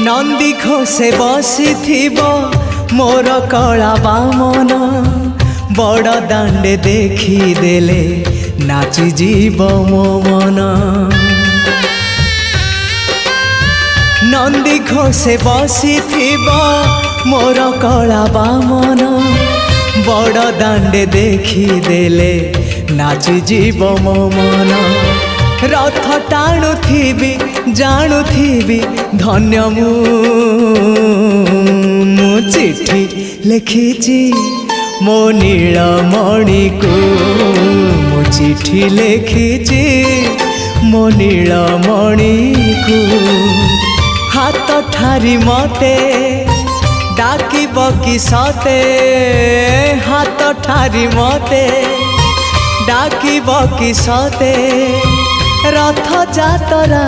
नंदी घोषे बसी मोर कला बामन बड़ दांडे देखी देले नाची जीव मो मन। नंदी घोषे बसी मोर कला बामन बड़ दांडे देखी देले नाची जीव मो मन। रथ टाणुथिबी जाणुथिबी धन्य मु चिट्ठी लिखिची मो नीलमणि को मु चिट्ठी लिखिची मो नीलमणि को। हाथ ठारी मते डाकिब कि सते हाथ ठारी मते डाकिब कि सते रथ जातरा।